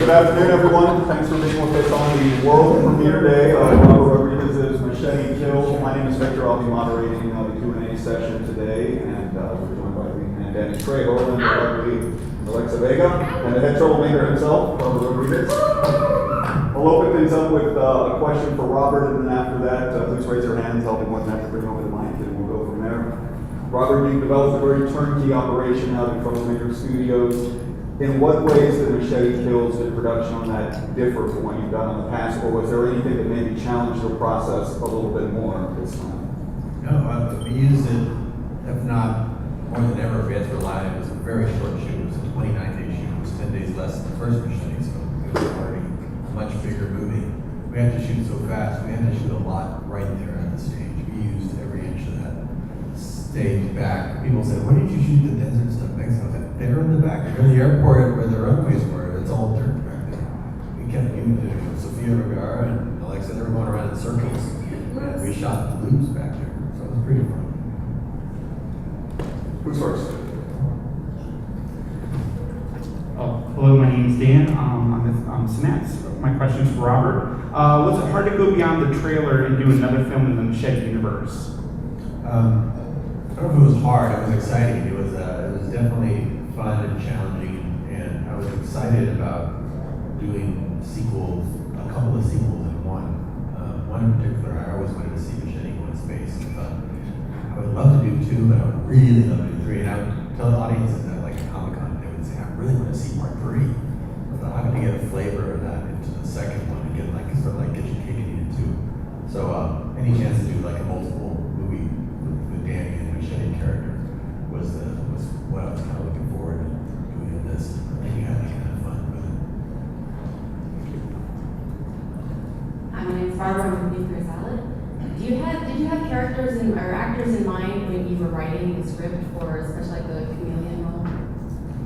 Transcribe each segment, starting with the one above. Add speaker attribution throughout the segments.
Speaker 1: Good afternoon, everyone. Thanks for being with us on the world premiere day of Robert Rodriguez's Machete Kills. My name is Victor. I'll be moderating the Q&A session today, and we're joined by the man Danny Trejo and the lovely Alexa Vega, and the head troublemaker himself, Robert Rodriguez. We'll open things up with a question for Robert, and then after that, please raise your hands. I'll be more than happy to bring over the mic, and we'll go from there. Robert, you've developed a very turnkey operation out in Troublemaker Studios. In what ways did Machete Kills, the production on that, differ from what you've done in the past, or was there anything that maybe challenged the process a little bit more this time?
Speaker 2: No, we used it, if not more than ever, we had to rely on it. It was a very short shoot. It was a 29-day shoot. It was 10 days less than the first Machete, so it was already a much bigger movie. We had to shoot so fast. We had to shoot a lot right there at the stage. We used every inch of that stage back. People said, "Why did you shoot the desert stuff next to us?" They're in the back. They're in the airport where the runways were. It's all dirt back there. We kept using it. Sophia Vergara and Alexa, they were going around in circles. And we shot the loops back there. So it was pretty fun.
Speaker 1: Who's first?
Speaker 3: Hello, my name is Dan. I'm Synapse. My question is for Robert. Was it hard to go beyond the trailer and do another film in the Machete universe?
Speaker 2: I don't know if it was hard. It was exciting. It was definitely fun and challenging, and I was excited about doing sequels, a couple of sequels in one. One in particular, I always wanted to see Machete go in space. I would love to do two, but I would really love to do three. And I would tell the audiences that, like at Comic-Con, they would say, "I really want to see part three." I thought I'm going to get a flavor of that into the second one and get get your cake and eat it too. So any chance to do like a multiple movie with Danny and the Machete character was what I was kind of looking forward to doing in this. I think you had kind of fun with it.
Speaker 4: Hi, my name is Barbara. I'm with Nuclear Salad. Did you have characters or actors in mind when you were writing the script for, especially like the chameleon role?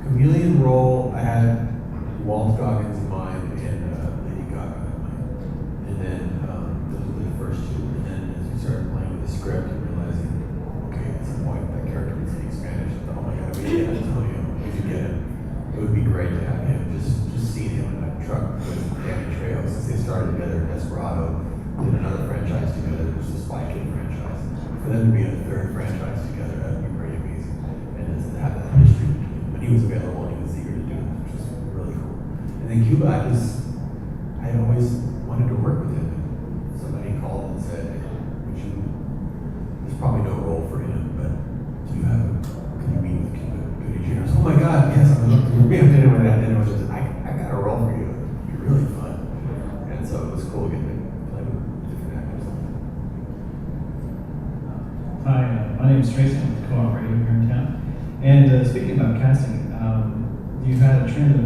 Speaker 2: Chameleon role, I had Walt Goggins in mind and Lady Gaga in mind. And then those were the first two. And then as we started playing with the script and realizing, okay, at some point that character would speak Spanish, I thought, oh my God, we had Antonio, we could get him. It would be great to have him, just see him in that truck with Danny Trejo, since they started together, Desperado, did another franchise together, which was the Spy Kid franchise. For them to be in a third franchise together, that would be pretty amazing. And just to have that history between them. But he was available and he was eager to do it, which was really cool. And then Cuba, I had always wanted to work with him. Somebody called and said, there's probably no role for him, but can you meet with Cuba Gooding Jr.? Oh my God, yes, I would love to meet with him. And I got a role for you. It'd be really fun. And so it was cool getting to play with different actors.
Speaker 5: Hi, my name is Tracy. I'm the co-operator here in town. And speaking about casting, you've had a trend of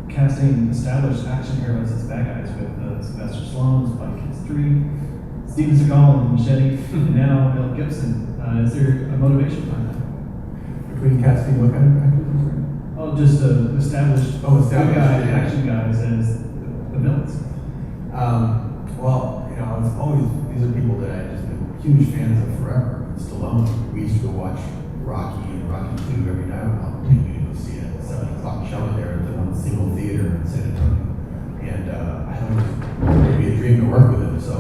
Speaker 5: casting established action heroes as bad guys with Sylvester Stallone, Spy Kids 3, Steven Seagal and Machete, and now Mel Gibson. Is there a motivation behind that?
Speaker 2: Between casting, what kind of actors?
Speaker 5: Oh, just established
Speaker 2: established,
Speaker 5: guy,
Speaker 2: yeah.
Speaker 5: action guys as the villains.
Speaker 2: Well, I was always, these are people that I just been huge fans of forever. Stallone, we used to go watch Rocky and Rocky 2 every night when I was taking to go see it at 7 o'clock showing there at the one single theater in San Antonio. And I thought it would be a dream to work with him, so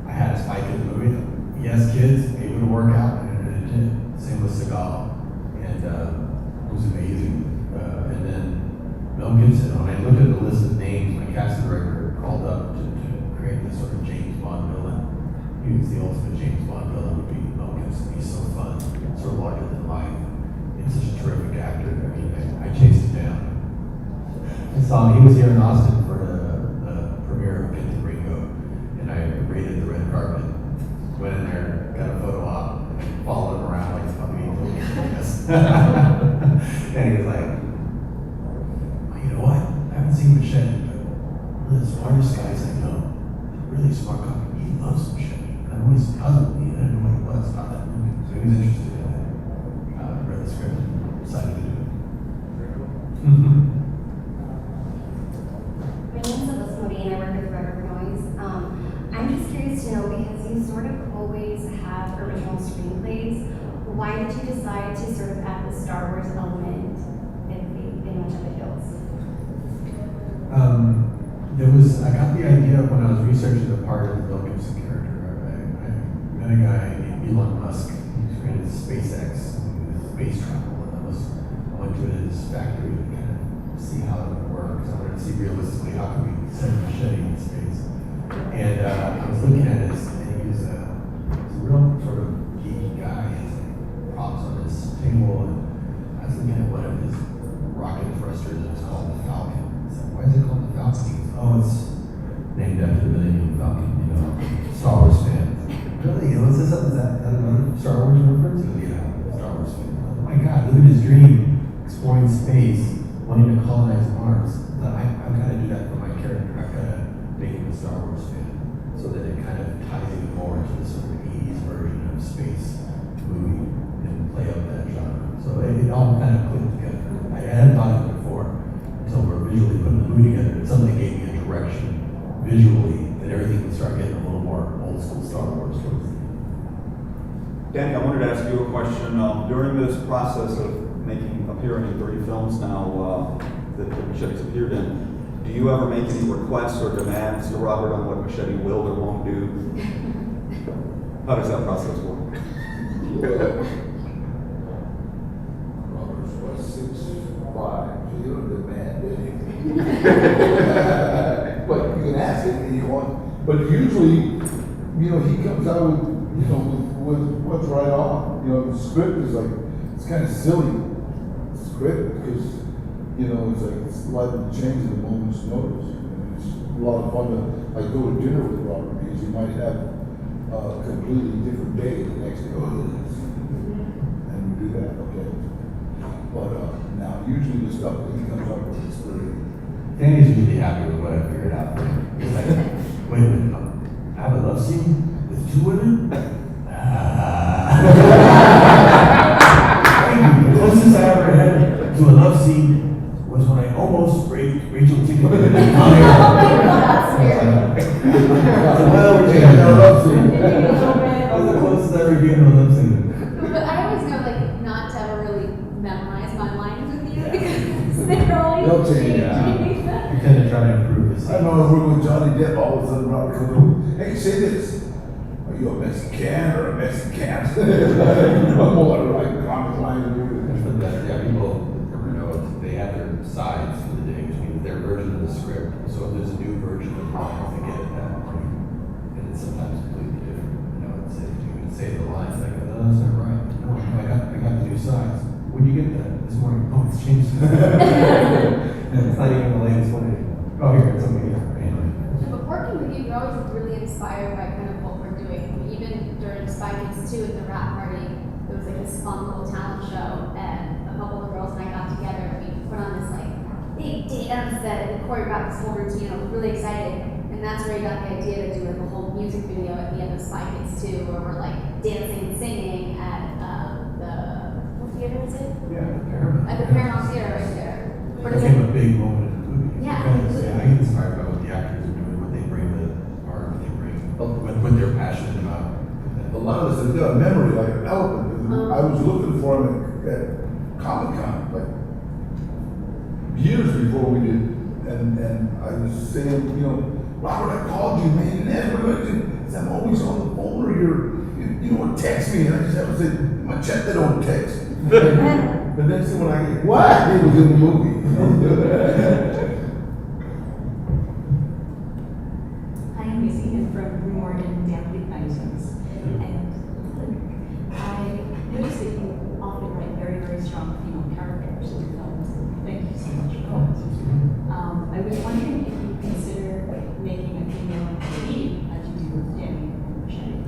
Speaker 2: I had a Spy Kids movie. Yes, kids, able to work out, and it did. Same with Seagal, and it was amazing. And then Mel Gibson, when I looked at the list of names, my casting director called up to create this sort of James Bond villain. He was the ultimate James Bond villain, would be Mel Gibson. He's so fun, so larger than life. He's such a terrific actor. I mean, I chased him down. I saw him, he was here in Austin for the premiere of Get the Ringo, and I raided the red carpet. Went in there, got a photo op, and followed him around like a puppy. And he was like, well, you know what? I haven't seen Machete, but one of the smartest guys I know, really smart guy, he loves Machete. I always puzzled me, I didn't know what it was about that movie. So he was interested in it. Read the script and decided to do it.
Speaker 6: My name is Alyssa Modine. I work with Forever Noise. I'm just curious to know, because you sort of always have original screenplays, why did you decide to sort of add the Star Wars element in Machete Kills?
Speaker 2: I got the idea when I was researching the part of the Bill Gibson character. I met a guy named Elon Musk. He created SpaceX, space travel, and I went to his factory to kind of see how it would work. Because I wanted to see realistically how can we send a machete in space. And I was looking at his, and he was a real sort of geeky guy. He has like props on his table, and I was looking at one of his rocket thrusters. It was called the Falcon. I said, why is it called the Falcon? Oh, it's named after the Millennium Falcon. You know, Star Wars fan. Really? You know, is that another Star Wars reference? Yeah, Star Wars fan. Oh my God, look at his dream, exploring space, wanting to colonize Mars. I've got to do that for my character. I've got to make him a Star Wars fan, so that it kind of ties even more into the sort of 80s version of space movie and play up that genre. So it all kind of clicked together. I hadn't thought of it before until we're visually putting the movie together. It suddenly gave me a direction visually that everything would start getting a little more old school Star Wars towards the end.
Speaker 1: Danny, I wanted to ask you a question. During this process of appearing in 3 films now that Machete's appeared in, do you ever make any requests or demands to Robert on what Machete will or won't do? How does that process work?
Speaker 7: Robert's what, 6'5", so you don't demand anything. But you can ask it and you want, but usually, you know, he comes out with, you know, with what's right on. You know, the script is like, it's kind of silly, script, because, you know, it's like, it's liable to change at a moment's notice. And it's a lot of fun to, like, go to dinner with Robert, because you might have a completely different day the next day. Oh, it is. And we do that, okay. But now, usually the stuff that he comes up with is pretty.
Speaker 2: Danny's usually happy with what I figured out for him. He's like, wait a minute, I have a love scene with 2 women? The closest I ever had to a love scene was when I almost raped Rachel Tickleman. Well, we're taking a love scene. That was the closest I ever came to a love scene.
Speaker 8: But I always know, like, not to ever really memorize my lines with you because they're always
Speaker 7: They'll change,
Speaker 8: changing.
Speaker 2: You tend to try to improve his
Speaker 7: I remember working with Johnny Depp, all of a sudden Robert comes over, hey, say this. Are you a Mexican or a Mexican? I'm more like comic line.
Speaker 2: Yeah, people never know. They have their sides for the day, which means their version of the script. So if there's a new version of the lines, they get it that morning. And it's sometimes completely different. You know, it's, you can say the lines like, oh, that's not right. No, I got the new sides. Where'd you get that this morning? Oh, it's changed. It's not even the latest one anymore. Oh, here, it's something here.
Speaker 8: But working with you, you're always really inspired by kind of what we're doing. Even during Spy Kids 2 at the rap party, there was like this fun little talent show, and a couple of girls and I got together and we put on this like big dance that and choreographed this whole routine. I was really excited, and that's where I got the idea to do like a whole music video at the end of Spy Kids 2, where we're like dancing and singing at what theater is it?
Speaker 2: Yeah, the Paramount.
Speaker 8: At the Paramount Theater right there.
Speaker 2: It became a big moment in the movie.
Speaker 8: Yeah.
Speaker 2: Because, I get inspired by what the actors are doing, what they bring to the art, what they bring, what they're passionate about.
Speaker 7: A lot of us have got a memory like an elephant. I was looking for him at Comic-Con, like, years before we did. And I was saying, you know, Robert, I called you, man, and everybody said, I'm always on the phone, or you don't text me. And I just have to say, Machete don't text. The next thing when I get, what? It was in the movie.
Speaker 9: Hi, I'm Missy from Morgan Damply License. And I noticed that you often write very, very strong female characters in your films. Thank you so much for that. I was wondering if you consider making a female lead as you do with Danny and Machete.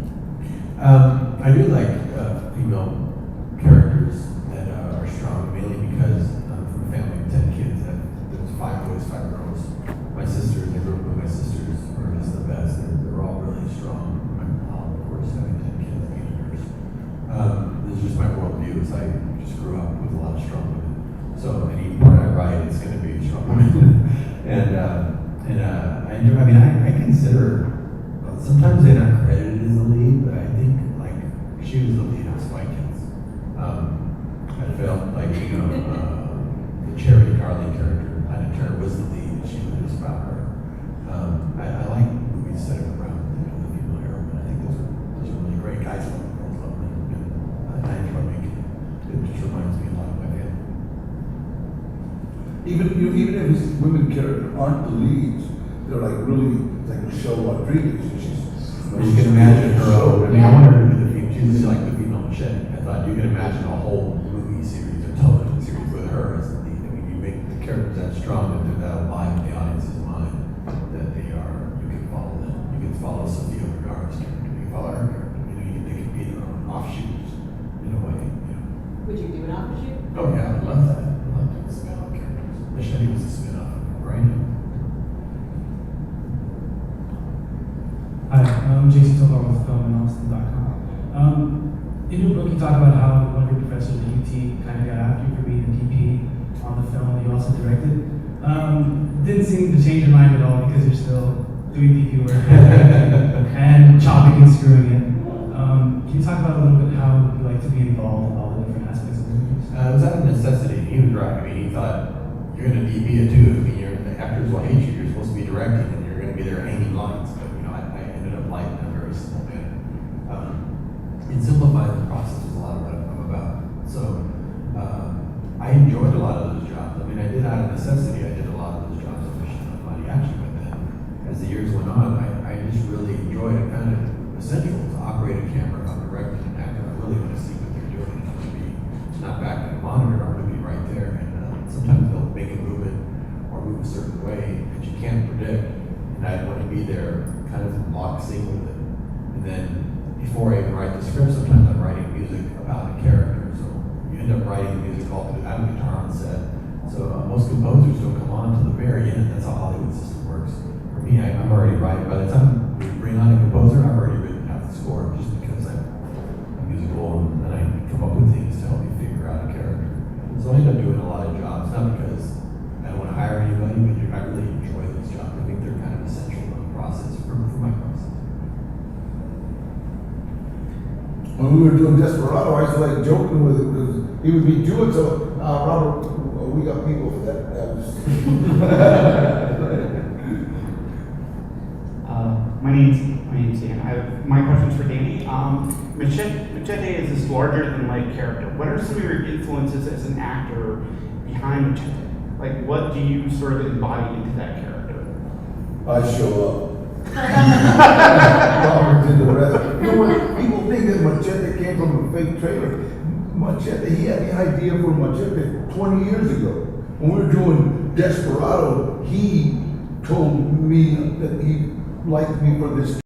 Speaker 2: I do like female characters that are strong, mainly because I'm from a family of 10 kids. There's 5 boys, 5 girls. My sisters, I grew up with my sisters, were just the best. They're all really strong. My mom, of course, having 10 kids, being a nurse. This is just my worldview. Is I just grew up with a lot of strong women. So any part I write, it's going to be strong women. I consider, sometimes they're not credited as the lead, but I think like she was the lead of Spy Kids. I felt like, you know, the Charity Carly character, Planet Terror, was the lead. She was about her.
Speaker 7: aren't the leads. They're like really, like Michelle Rodriguez.
Speaker 2: You can imagine her. I mean, I wonder who the female. She's like the female Machete. I thought you can imagine a whole movie series or television series with her as the lead. I mean, you make the characters that strong and they're that alive in the audience's mind that they are. You can follow them. You can follow Sofia Vergara's character. You can follow her character. You know, they can be their own offshoots in a way. You know.
Speaker 9: Would you do an offshoot?
Speaker 2: Oh yeah, I would love that. I love doing spin-off characters. Machete was a spin-off of Brandon.
Speaker 5: Hi, I'm Jason Tovar with filmandaustin.com. In your book, you talk about how one of your professors at UT kind of got after you for being a DP on the film that you also directed. Didn't seem to change your mind at all because you're still doing DP work and chopping and screwing it. Can you talk about a little bit how you like to be involved in all the different aspects of movies?
Speaker 2: It was out of necessity. He was right. I mean, he thought you're going to DP it too. I mean, the actors will hate you. You're supposed to be directing, and you're going to be there hanging lines. But you know, I ended up liking a very simple manner. It simplified the process. Is a lot of what I'm about. So I enjoyed a lot of those jobs. I mean, I did out of necessity. I did a lot of those jobs that pushed enough money actually. But then, as the years went on, I just really enjoyed it. Kind of essential to operate a camera. If I'm directing an actor, I really want to see what they're doing. I want to be not back at a monitor. I want to be right there. And sometimes they'll make a movement or move a certain way that you can't predict. And I want to be there, kind of lock sync with it. And then before I even write the script, sometimes I'm writing music about a character. So you end up writing music all through. I have a guitar on set. So most composers don't come on until the very end. That's how Hollywood system works. For me, I'm already writing. By the time we bring on a composer, I've already written half the score just because I'm musical and then I come up with things to help me figure out a character. So I end up doing a lot of jobs, not because I don't want to hire anybody, but I really enjoy those jobs. I think they're kind of essential in the process for my process.
Speaker 7: When we were doing Desperado, I used to like joking with it because he would be doing so. Robert, we got people for that.
Speaker 3: My name's Dan. My question's for Danny. Machete is this larger than life character. What are some of your influences as an actor behind Machete? Like, what do you sort of embody into that character?
Speaker 7: I show up. Robert did the rest. You know what? People think that Machete came from a fake trailer. Machete, he had the idea for Machete 20 years ago. When we were doing Desperado, he told me that he liked me for this